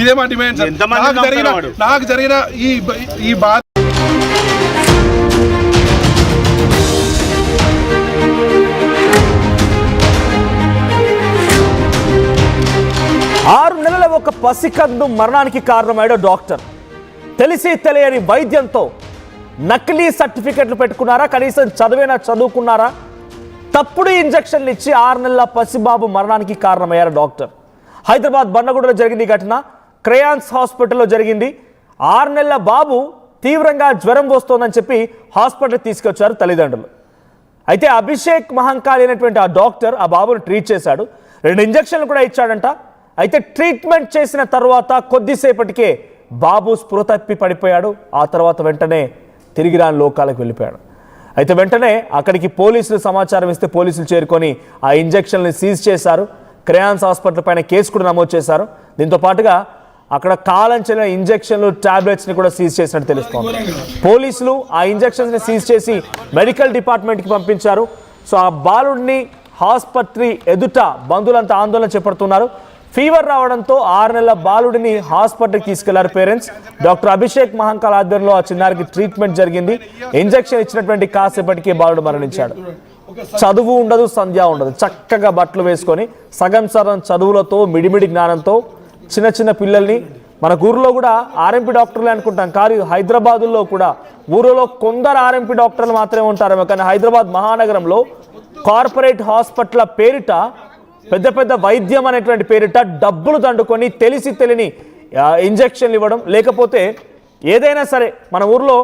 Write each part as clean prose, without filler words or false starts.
ఇదే మా demand sir. నాకు జరిగిన ఈ బాధ ఆరు నెలల ఒక పసికందు మరణానికి కారణమయ్యాడు డాక్టర్. తెలిసి తెలియని వైద్యంతో నకిలీ సర్టిఫికెట్లు పెట్టుకున్నారా, కనీసం చదువుకున్నారా? తప్పుడు ఇంజక్షన్లు ఇచ్చి 6 నెలల పసిబాబు మరణానికి కారణమయ్యారు డాక్టర్. హైదరాబాద్ బండగూడలో జరిగింది ఘటన. క్రేయాన్స్ హాస్పిటల్లో జరిగింది. 6 నెలల బాబు తీవ్రంగా జ్వరం వస్తోందని చెప్పి హాస్పిటల్కి తీసుకొచ్చారు తల్లిదండ్రులు. అయితే అభిషేక్ మహంకాళి అనేటువంటి ఆ డాక్టర్ ఆ బాబును ట్రీట్ చేశాడు. 2 ఇంజక్షన్లు కూడా ఇచ్చాడంట. అయితే ట్రీట్మెంట్ చేసిన తర్వాత కొద్దిసేపటికే బాబు స్పృహ తప్పి పడిపోయాడు. ఆ తర్వాత వెంటనే తిరిగి రాని లోకాలకు వెళ్ళిపోయాడు. అయితే వెంటనే అక్కడికి పోలీసులు సమాచారం ఇస్తే పోలీసులు చేరుకొని ఆ ఇంజక్షన్లు సీజ్ చేశారు. క్రేయాన్స్ హాస్పిటల్ పైన కేసు కూడా నమోదు చేశారు. దీంతో పాటుగా అక్కడ కాలంచెల్లిన ఇంజక్షన్లు, టాబ్లెట్స్ని కూడా సీజ్ చేసినట్టు తెలుస్తోంది. పోలీసులు ఆ ఇంజక్షన్స్ని సీజ్ చేసి మెడికల్ డిపార్ట్మెంట్కి పంపించారు. సో ఆ బాలుడిని ఆసుపత్రి ఎదుట బంధువులంతా ఆందోళన చేపడుతున్నారు. ఫీవర్ రావడంతో 6 నెలల బాలుడిని హాస్పిటల్కి తీసుకెళ్లారు పేరెంట్స్. డాక్టర్ అభిషేక్ మహంకాళి ఆధ్వర్యంలో ఆ చిన్నారికి ట్రీట్మెంట్ జరిగింది. ఇంజక్షన్ ఇచ్చినటువంటి కాసేపటికే బాలుడు మరణించాడు. చదువు ఉండదు, సంధ్య ఉండదు. చక్కగా బట్టలు వేసుకొని సగం చదువులతో మిడిమిడి జ్ఞానంతో చిన్న చిన్న పిల్లల్ని మన ఊరిలో కూడా ఆర్ఎంపీ డాక్టర్లే అనుకుంటాం, కానీ హైదరాబాదులో కూడా ఊరిలో కొందరు ఆర్ఎంపీ డాక్టర్లు మాత్రమే ఉంటారేమో, కానీ హైదరాబాద్ మహానగరంలో కార్పొరేట్ హాస్పిటల్ పేరిట పెద్ద పెద్ద వైద్యం అనేటువంటి పేరిట డబ్బులు దండుకొని తెలిసి తెలియని ఇంజక్షన్లు ఇవ్వడం, లేకపోతే ఏదైనా సరే మన ఊర్లో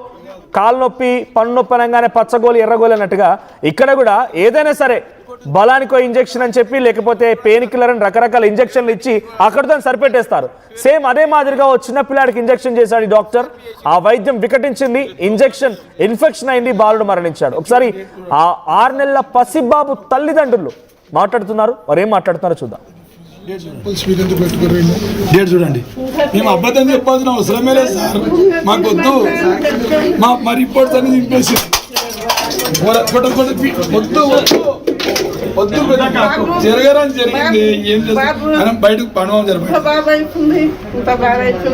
కాలు నొప్పి పన్ను నొప్పి అనగానే పచ్చగోలు ఎర్రగోలు అన్నట్టుగా ఇక్కడ కూడా ఏదైనా సరే బలానికో ఇంజక్షన్ అని చెప్పి, లేకపోతే పెయిన్ కిల్లర్ అని రకరకాల ఇంజక్షన్లు ఇచ్చి అక్కడితో సరిపెట్టేస్తారు. సేమ్ అదే మాదిరిగా ఓ చిన్న పిల్లాడికి ఇంజక్షన్ చేశాడు ఈ డాక్టర్. ఆ వైద్యం వికటించింది, ఇంజక్షన్ ఇన్ఫెక్షన్ అయింది, బాలుడు మరణించాడు. ఒకసారి ఆ 6 నెలల పసిబాబు తల్లిదండ్రులు మాట్లాడుతున్నారు. వారు ఏం మాట్లాడుతున్నారో చూద్దాం. డేట్ చూడండి. మేము అబద్ధం చెప్పాల్సిన అవసరమే లేదు సార్. మాకు వద్దు, మా రిపోర్ట్స్ అన్ని దింపేసి వద్దు వద్దు జరగరని జరిగింది. ఏం చేస్తాం, బయటకు పండుగ జరగదు.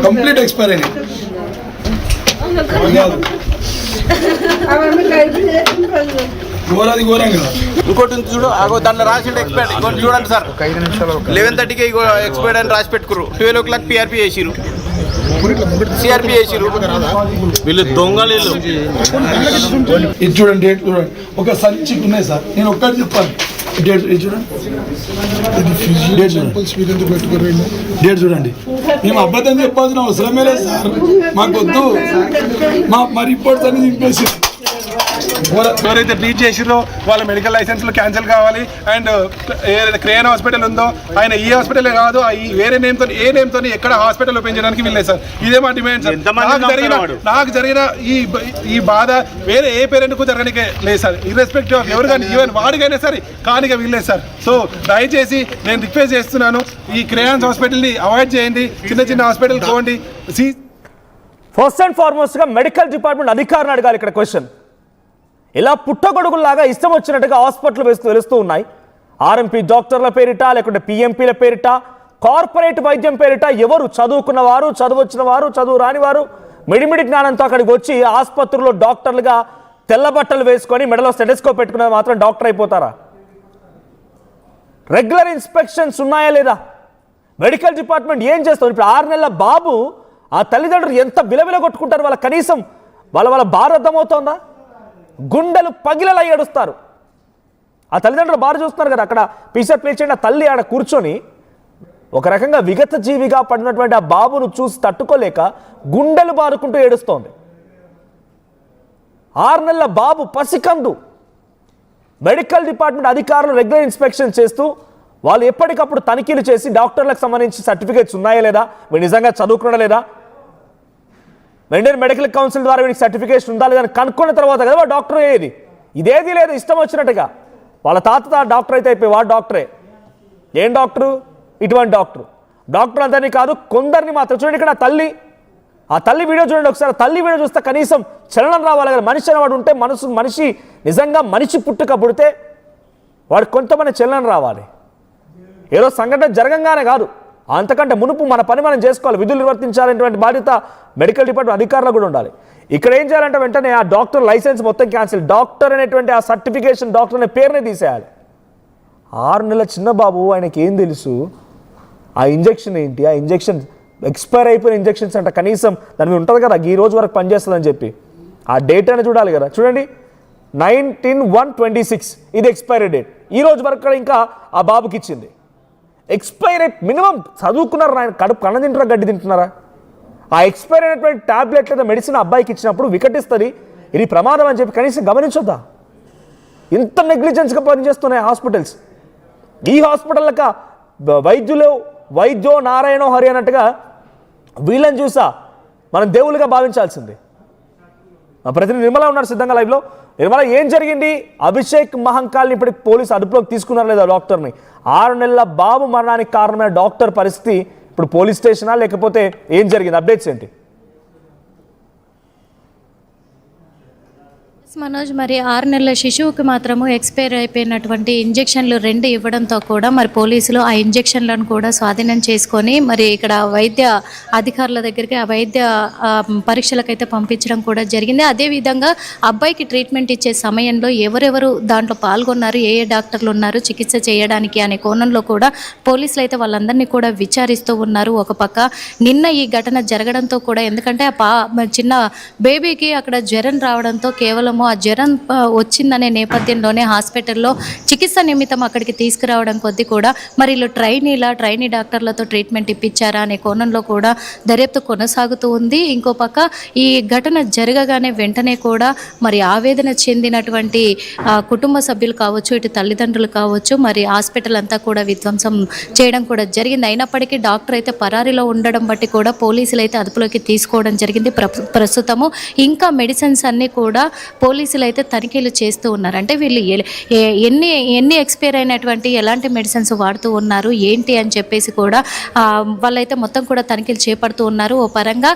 కంప్లీట్ ఎక్స్పైర్ అయినాయి. ఇంకోటి చూడు, దాంట్లో రాసిండు ఎక్స్పైర్డ్. ఇంకోటి చూడండి సార్, 11:30కి ఎక్స్పైర్డ్ అని రాసి పెట్టుకురు. 12 o'clock PRP చేసిరు, CRP చేసిరు. వీళ్ళు దొంగలు. ఇది చూడండి, డేట్ చూడండి. ఒక సంచికి ఉన్నాయి సార్. నేను ఒక్కటి చెప్పాను. డేట్ చూడండి, డేట్ చూడండి. మేము అబద్ధం చెప్పాల్సిన అవసరమే లేదు సార్. మాకు వద్దు, మా రిపోర్ట్స్ అన్ని దింపేసి ఎవరైతే ట్రీట్ చేసిరో వాళ్ళ మెడికల్ లైసెన్స్లు క్యాన్సిల్ కావాలి. అండ్ ఏదైతే క్రేయన్ హాస్పిటల్ ఉందో ఆయన ఈ హాస్పిటలే కాదు, వేరే నేమ్తో ఏ నేమ్తో ఎక్కడ హాస్పిటల్ ఓపెన్ చేయడానికి వీల్లేదు సార్. ఇదే మా డిమాండ్ సార్. నాకు జరిగిన ఈ బాధ వేరే ఏ పేరెంట్కు జరగనికే లేదు సార్. ఇర్రెస్పెక్టివ్ ఆఫ్ ఎవరు కానీ, ఈవెన్ వాడికైనా సరే కానిగా వీల్లేదు సార్. సో దయచేసి నేను రిక్వెస్ట్ చేస్తున్నాను, ఈ క్రేయాన్స్ హాస్పిటల్ని అవాయిడ్ చేయండి. చిన్న చిన్న హాస్పిటల్ పోండి. ఫస్ట్ అండ్ ఫార్మోస్ట్ గా మెడికల్ డిపార్ట్మెంట్ అధికారులు అడగాలి ఇక్కడ క్వశ్చన్. ఇలా పుట్టగొడుగుల్లాగా ఇష్టం వచ్చినట్టుగా హాస్పిటల్ వెలుస్తూ ఉన్నాయి. ఆర్ఎంపీ డాక్టర్ల పేరిట, లేకుంటే పిఎంపీల పేరిట, కార్పొరేట్ వైద్యం పేరిట ఎవరు చదువుకున్నవారు, చదువొచ్చిన వారు, చదువు రాని వారు మిడిమిడి జ్ఞానంతో అక్కడికి వచ్చి ఆసుపత్రిలో డాక్టర్లుగా తెల్ల బట్టలు వేసుకొని మెడలో స్టెటోస్కోప్ పెట్టుకున్నది మాత్రం డాక్టర్ అయిపోతారా? రెగ్యులర్ ఇన్స్పెక్షన్స్ ఉన్నాయా లేదా? మెడికల్ డిపార్ట్మెంట్ ఏం చేస్తుంది? ఇప్పుడు 6 నెలల బాబు ఆ తల్లిదండ్రులు ఎంత విలవిల కొట్టుకుంటారు. వాళ్ళ కనీసం వాళ్ళ బాధ అర్థమవుతోందా? గుండెలు పగిలలా ఏడుస్తారు. ఆ తల్లిదండ్రులు బాధ చూస్తున్నారు కదా. అక్కడ పీసర్ ప్లే చేయండి. ఆ తల్లి ఆడ కూర్చొని ఒక రకంగా విగత జీవిగా పడినటువంటి ఆ బాబును చూసి తట్టుకోలేక గుండెలు బారుకుంటూ ఏడుస్తోంది. 6 నెలల బాబు పసికందు. మెడికల్ డిపార్ట్మెంట్ అధికారులు రెగ్యులర్ ఇన్స్పెక్షన్ చేస్తూ వాళ్ళు ఎప్పటికప్పుడు తనిఖీలు చేసి డాక్టర్లకు సంబంధించి సర్టిఫికేట్స్ ఉన్నాయా లేదా, వీడు నిజంగా చదువుకున్నా లేదా, ఇండియన్ మెడికల్ కౌన్సిల్ ద్వారా వీడికి సర్టిఫికేషన్ ఉందా లేదా అని కనుక్కున్న తర్వాత కదా వాడు డాక్టర్ అయ్యేది. ఇదేది లేదు, ఇష్టం వచ్చినట్టుగా. వాళ్ళ తాత డాక్టర్ అయితే అయిపోయి వాడు డాక్టరే. ఏం డాక్టరు? ఇటువంటి డాక్టర్ అంతని కాదు, కొందరిని మాత్రం. చూడండి ఇక్కడ ఆ తల్లి వీడియో చూడండి ఒకసారి. తల్లి వీడియో చూస్తే కనీసం చలనం రావాలి కదా. మనిషి అనేవాడు ఉంటే మనిషి నిజంగా మనిషి పుట్టుక పుడితే వాడు కొంతమంది చలనం రావాలి. ఏదో సంఘటన జరగంగానే కాదు, అంతకంటే మునుపు మన పని మనం చేసుకోవాలి, విధులు నిర్వర్తించాలనేటువంటి బాధ్యత మెడికల్ డిపార్ట్మెంట్ అధికారులకు కూడా ఉండాలి. ఇక్కడ ఏం చేయాలంటే వెంటనే ఆ డాక్టర్ లైసెన్స్ మొత్తం క్యాన్సిల్, డాక్టర్ అనేటువంటి ఆ సర్టిఫికేషన్, డాక్టర్ అనే పేరునే తీసేయాలి. 6 నెలల చిన్న బాబు, ఆయనకి ఏం తెలుసు ఆ ఇంజెక్షన్ ఏంటి, ఆ ఇంజెక్షన్ ఎక్స్పైర్ అయిపోయిన ఇంజెక్షన్స్ అంటే కనీసం దాని మీద ఉంటుంది కదా ఈ రోజు వరకు పనిచేస్తుందని చెప్పి ఆ డేట్ అని చూడాలి కదా. చూడండి 19/1/26 ఇది ఎక్స్పైరీ డేట్, ఈ రోజు వరకు కూడా ఇంకా ఆ బాబుకి ఇచ్చింది. ఎక్స్పైరీ మినిమం చదువుకున్నారు, ఆయన కడుపు కన్న తింటున్నారా గడ్డి తింటున్నారా? ఆ ఎక్స్పైర్ అయినటువంటి ట్యాబ్లెట్ లేదా మెడిసిన్ అబ్బాయికి ఇచ్చినప్పుడు వికటిస్తుంది, ఇది ప్రమాదం అని చెప్పి కనీసం గమనించొద్దా? ఇంత నెగ్లిజెన్స్గా పనిచేస్తున్నాయి హాస్పిటల్స్. ఈ హాస్పిటల్లక వైద్యో నారాయణో హరి అన్నట్టుగా వీళ్ళని చూసా మనం దేవుళ్ళుగా భావించాల్సింది. మా ప్రతినిధి నిర్మల ఉన్నారు సిద్ధంగా లైవ్లో. నిర్మల, ఏం జరిగింది? అభిషేక్ మహంకాల్ని ఇప్పటికి పోలీసు అదుపులోకి తీసుకున్నారు లేదా డాక్టర్ని? 6 నెలల బాబు మరణానికి కారణమైన డాక్టర్ పరిస్థితి ఇప్పుడు పోలీస్ స్టేషనా లేకపోతే ఏం జరిగింది? అప్డేట్స్ ఏంటి? మనోజ్, మరి 6 నెలల శిశువుకి మాత్రము ఎక్స్పైర్ అయిపోయినటువంటి ఇంజెక్షన్లు 2 ఇవ్వడంతో కూడా మరి పోలీసులు ఆ ఇంజెక్షన్లను కూడా స్వాధీనం చేసుకొని మరి ఇక్కడ వైద్య అధికారుల దగ్గరికి ఆ వైద్య పరీక్షలకైతే పంపించడం కూడా జరిగింది. అదేవిధంగా అబ్బాయికి ట్రీట్మెంట్ ఇచ్చే సమయంలో ఎవరెవరు దాంట్లో పాల్గొన్నారు, ఏ డాక్టర్లు ఉన్నారు చికిత్స చేయడానికి అనే కోణంలో కూడా పోలీసులు అయితే వాళ్ళందరినీ కూడా విచారిస్తూ ఉన్నారు. ఒక పక్క నిన్న ఈ ఘటన జరగడంతో కూడా, ఎందుకంటే చిన్న బేబీకి అక్కడ జ్వరం రావడంతో కేవలం ఆ జ్వరం వచ్చిందనే నేపథ్యంలోనే హాస్పిటల్లో చికిత్స నిమిత్తం అక్కడికి తీసుకురావడం కొద్దీ కూడా మరి వీళ్ళు ట్రైనీ డాక్టర్లతో ట్రీట్మెంట్ ఇప్పించారా అనే కోణంలో కూడా దర్యాప్తు కొనసాగుతూ ఉంది. ఇంకో పక్క ఈ ఘటన జరగగానే వెంటనే కూడా మరి ఆవేదన చెందినటువంటి కుటుంబ సభ్యులు కావచ్చు, ఇటు తల్లిదండ్రులు కావచ్చు, మరి హాస్పిటల్ అంతా కూడా విధ్వంసం చేయడం కూడా జరిగింది. అయినప్పటికీ డాక్టర్ అయితే పరారీలో ఉండడం బట్టి కూడా పోలీసులు అయితే అదుపులోకి తీసుకోవడం జరిగింది. ప్రస్తుతము ఇంకా మెడిసిన్స్ అన్నీ కూడా పోలీసులు అయితే తనిఖీలు చేస్తూ ఉన్నారు. అంటే వీళ్ళు ఎన్ని ఎక్స్పైర్ అయినటువంటి ఎలాంటి మెడిసిన్స్ వాడుతూ ఉన్నారు ఏంటి అని చెప్పేసి కూడా వాళ్ళైతే మొత్తం కూడా తనిఖీలు చేపడుతూ ఉన్నారు. ఓ పరంగా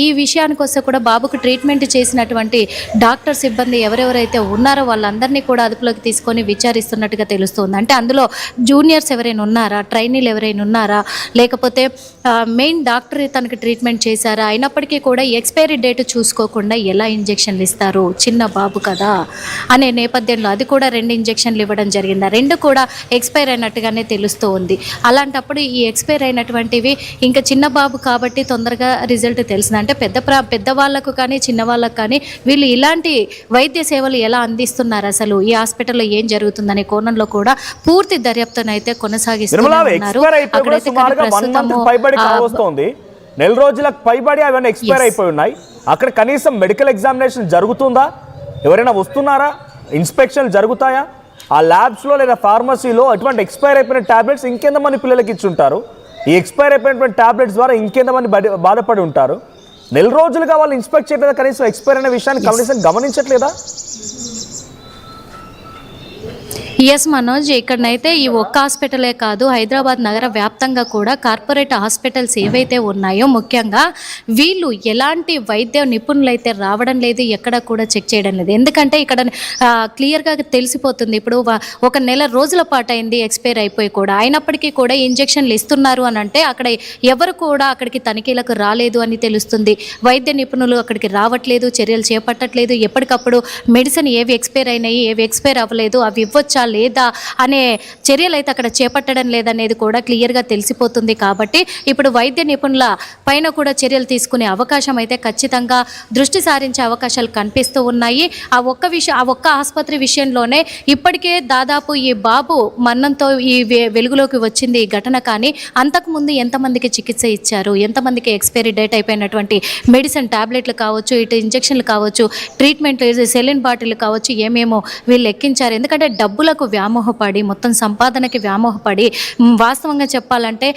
ఈ విషయానికి వస్తే కూడా బాబుకు ట్రీట్మెంట్ చేసినటువంటి డాక్టర్ సిబ్బంది ఎవరెవరైతే ఉన్నారో వాళ్ళందరినీ కూడా అదుపులోకి తీసుకొని విచారిస్తున్నట్టుగా తెలుస్తుంది. అంటే అందులో జూనియర్స్ ఎవరైనా ఉన్నారా, ట్రైనీలు ఎవరైనా ఉన్నారా, లేకపోతే మెయిన్ డాక్టర్ తనకి ట్రీట్మెంట్ చేశారా? అయినప్పటికీ కూడా ఎక్స్పైరీ డేట్ చూసుకోకుండా ఎలా ఇంజెక్షన్లు ఇస్తారు, చిన్న బాబు కదా అనే నేపథ్యంలో అది కూడా 2 ఇంజెక్షన్లు ఇవ్వడం జరిగింది. 2 కూడా ఎక్స్పైర్ అయినట్టుగానే తెలుస్తూ ఉంది. అలాంటప్పుడు ఈ ఎక్స్పైర్ అయినటువంటివి ఇంకా చిన్న బాబు కాబట్టి తొందరగా రిజల్ట్ తెలిసింది. అంటే పెద్దవాళ్ళకు కానీ చిన్నవాళ్ళకు కానీ వీళ్ళు ఇలాంటి వైద్య సేవలు ఎలా అందిస్తున్నారు, అసలు ఈ హాస్పిటల్లో ఏం జరుగుతుందనే కోణంలో కూడా పూర్తి దర్యాప్తునైతే కొనసాగిస్తున్నారు. నెల రోజులకు పైబడి అవన్నీ ఎక్స్పైర్ అయిపోయి ఉన్నాయి. అక్కడ కనీసం మెడికల్ ఎగ్జామినేషన్ జరుగుతుందా? ఎవరైనా వస్తున్నారా? ఇన్స్పెక్షన్లు జరుగుతాయా? ఆ ల్యాబ్స్లో లేదా ఫార్మసీలో అటువంటి ఎక్స్పైర్ అయిపోయిన ట్యాబ్లెట్స్ ఇంకెంతమంది పిల్లలకి ఇచ్చి ఉంటారు? ఈ ఎక్స్పైర్ అయిపోయినటువంటి ట్యాబ్లెట్స్ ద్వారా ఇంకెంతమంది బాధపడి ఉంటారు? నెల రోజులుగా వాళ్ళు ఇన్స్పెక్ట్ చేయట్లేదా? కనీసం ఎక్స్పైర్ అయిన విషయాన్ని కనీసం గమనించట్లేదా? ఎస్ మనోజ్, ఇక్కడనైతే ఈ ఒక్క హాస్పిటలే కాదు, హైదరాబాద్ నగర వ్యాప్తంగా కూడా కార్పొరేట్ హాస్పిటల్స్ ఏవైతే ఉన్నాయో ముఖ్యంగా వీళ్ళు ఎలాంటి వైద్య నిపుణులు అయితే రావడం లేదు, ఎక్కడ కూడా చెక్ చేయడం లేదు. ఎందుకంటే ఇక్కడ క్లియర్గా తెలిసిపోతుంది. ఇప్పుడు 1 నెల రోజుల పాటు అయింది ఎక్స్పైర్ అయిపోయి కూడా, అయినప్పటికీ కూడా ఇంజెక్షన్లు ఇస్తున్నారు అని అంటే అక్కడ ఎవరు కూడా అక్కడికి తనిఖీలకు రాలేదు అని తెలుస్తుంది. వైద్య నిపుణులు అక్కడికి రావట్లేదు, చర్యలు చేపట్టట్లేదు. ఎప్పటికప్పుడు మెడిసిన్ ఏవి ఎక్స్పైర్ అయినాయి, ఏవి ఎక్స్పైర్ అవ్వలేదు, అవి ఇవ్వచ్చా లేదా అనే చర్యలు అయితే అక్కడ చేపట్టడం లేదనేది కూడా క్లియర్గా తెలిసిపోతుంది. కాబట్టి ఇప్పుడు వైద్య నిపుణుల పైన కూడా చర్యలు తీసుకునే అవకాశం అయితే ఖచ్చితంగా దృష్టి సారించే అవకాశాలు కనిపిస్తూ ఉన్నాయి. ఆ ఒక్క ఆసుపత్రి విషయంలోనే ఇప్పటికే దాదాపు ఈ బాబు మరణంతో ఈ వెలుగులోకి వచ్చింది ఈ ఘటన. కానీ అంతకుముందు ఎంతమందికి చికిత్స ఇచ్చారు, ఎంతమందికి ఎక్స్పైరీ డేట్ అయిపోయినటువంటి మెడిసిన్ టాబ్లెట్లు కావచ్చు, ఇటు ఇంజెక్షన్లు కావచ్చు, ట్రీట్మెంట్ సెలిన్ బాటిల్ కావచ్చు, ఏమేమో వీళ్ళు ఎక్కించారు. ఎందుకంటే డబ్బులకు వ్యామోహపడి, మొత్తం సంపాదనకి వ్యామోహపడి, వాస్తవంగా చెప్పాలంటే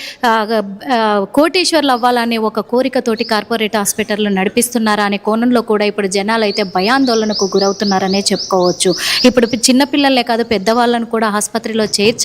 కోటీశ్వర్లు అవ్వాలనే ఒక కోరికతోటి కార్పొరేట్ హాస్పిటల్లు నడిపిస్తున్నారా అనే కోణంలో కూడా ఇప్పుడు జనాలు అయితే భయాందోళనకు గురవుతున్నారనే చెప్పుకోవచ్చు. ఇప్పుడు చిన్నపిల్లలే కాదు పెద్దవాళ్ళను కూడా ఆసుపత్రిలో